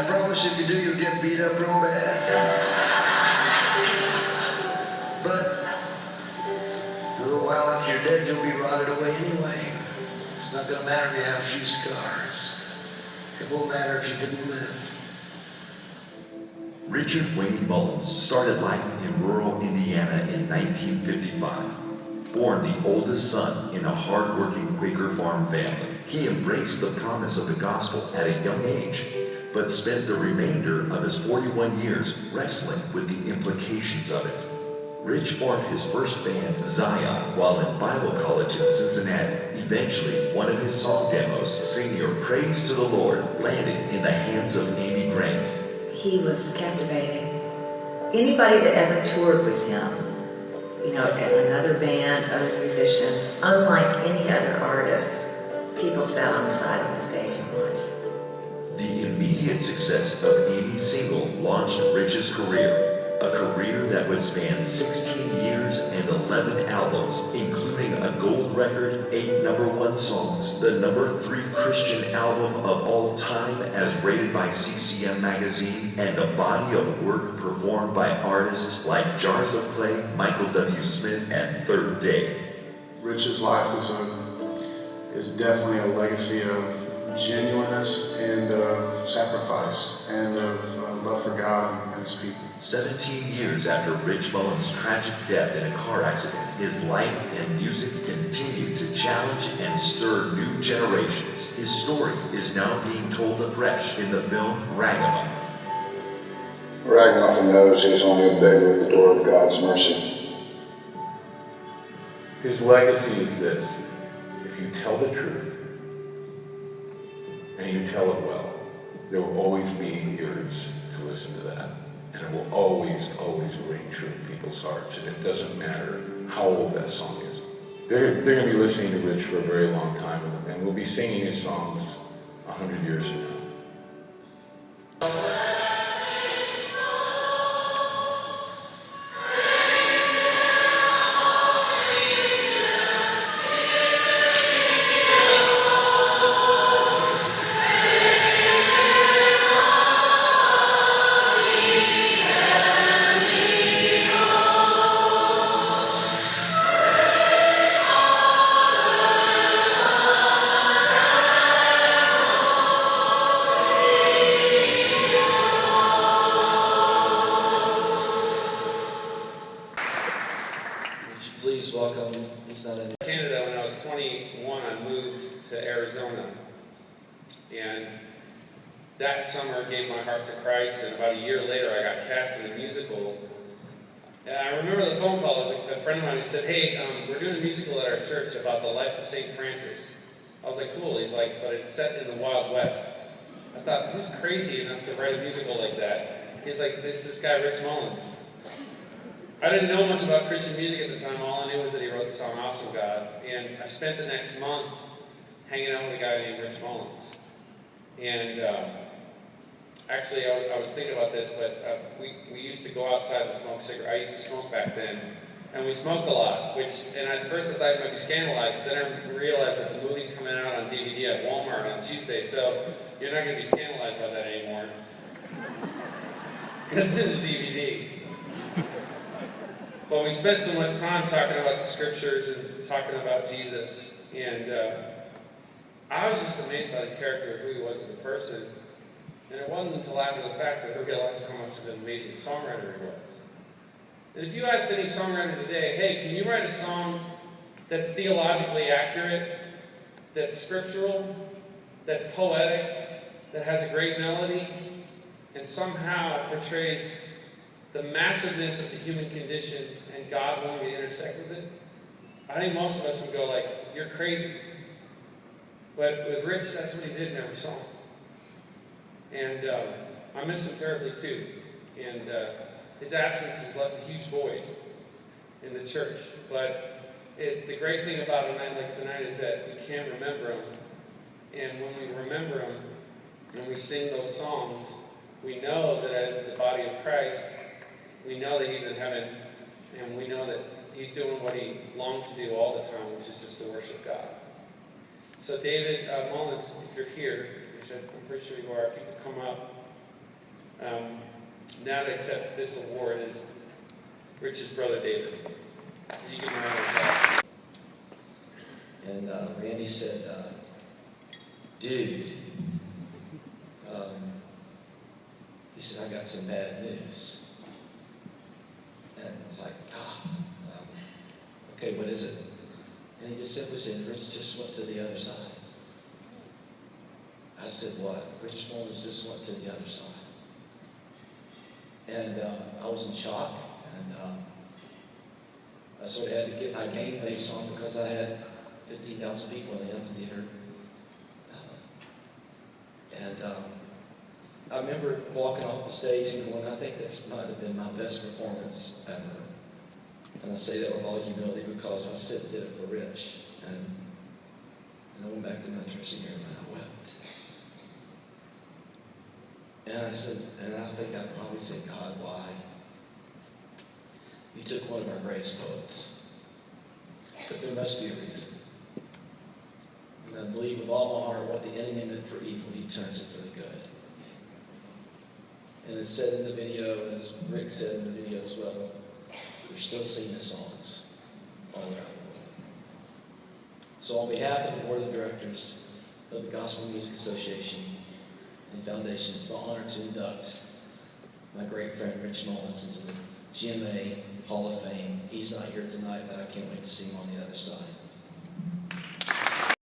I promise if you do, you'll get beat up real bad. But in a little while after you're dead, you'll be rotted away anyway. It's not going to matter if you have a few scars. It won't matter if you didn't live. Richard Wayne Mullins started life in rural Indiana in 1955. Born the oldest son in a hard-working Quaker farm family, he embraced the promise of the gospel at a young age, but spent the remainder of his 41 years wrestling with the implications of it. Rich formed his first band, Zion, while in Bible college in Cincinnati. Eventually, one of his song demos, Sing Your Praise to the Lord, landed in the hands of Amy Grant. He was captivating. Anybody that ever toured with him, you know, another band, other musicians, unlike any other artist, people sat on the side of the stage and watched. The immediate success of Amy's single launched Rich's career, a career that would span 16 years and 11 albums, including a gold record, 8 #1 songs, the #3 Christian album of all time as rated by CCM magazine, and a body of work performed by artists like Jars of Clay, Michael W. Smith, and Third Day. Rich's life is definitely a legacy of genuineness and of sacrifice and of love for God and His people. 17 years after Rich Mullins' tragic death in a car accident, his life and music continue to challenge and stir new generations. His story is now being told afresh in the film Ragamuffin. Ragamuffin knows he's only a beggar at the door of God's mercy. His legacy is this: if you tell the truth, and you tell it well, there will always be ears to listen to that. And it will always, always ring true in people's hearts. And it doesn't matter how old that song is. They're going to be listening to Rich for a very long time, and we'll be singing his songs 100 years from now. Please welcome, he's not in Canada. When I was 21, I moved to Arizona. And that summer gave my heart to Christ, and about a year later I got cast in a musical. And I remember the phone call. It was a friend of mine who said, hey, we're doing a musical at our church about the life of St. Francis. I was like, cool. He's like, but it's set in the Wild West. I thought, who's crazy enough to write a musical like that? He's like, this guy, Rich Mullins. I didn't know much about Christian music at the time. All I knew was that he wrote the song Awesome God. And I spent the next month hanging out with a guy named Rich Mullins. And actually, I was thinking about this, but we used to go outside and smoke cigarettes. I used to smoke back then. And we smoked a lot, and at first I thought it might be scandalized, but then I realized that the movie's coming out on DVD at Walmart on Tuesday, so you're not going to be scandalized by that anymore. Because it's in the DVD. But we spent so much time talking about the scriptures and talking about Jesus, and I was just amazed by the character of who he was as a person. And it wasn't until after the fact that I realized how much of an amazing songwriter he was. And if you asked any songwriter today, hey, can you write a song that's theologically accurate, that's scriptural, that's poetic, that has a great melody, and somehow portrays the massiveness of the human condition and God wanting to intersect with it? I think most of us would go like, you're crazy. But with Rich, that's what he did in every song. And I miss him terribly too. And his absence has left a huge void in the church. But the great thing about a night like tonight is that we can remember him. And when we remember him, and we sing those songs, we know that as the body of Christ, we know that he's in heaven, and we know that he's doing what he longed to do all the time, which is just to worship God. So David Mullins, if you're here, which I'm pretty sure you are, if you could come up, now to accept this award is Rich's brother David. You can round of applause. And Randy said, dude, he said, I got some bad news. And it's like, okay, what is it? And he just simply said, Rich just went to the other side. I said, what? Rich Mullins just went to the other side. And I was in shock, and I sort of had to get my game face on because I had 15,000 people in the amphitheater. And I remember walking off the stage and going, I think this might have been my best performance ever. And I say that with all humility because I said and did it for Rich. And I went back to my church and I wept. And I said, and I think I probably said, God, why? You took one of our greatest poets. But there must be a reason. And I believe with all my heart what the enemy meant for evil, he turns it for the good. And it's said in the video, and as Rick said in the video as well, we're still singing the songs all around the world. So on behalf of the board of directors of the Gospel Music Association and Foundation, it's my honor to induct my great friend Rich Mullins into the GMA Hall of Fame. He's not here tonight, but I can't wait to see him on the other side.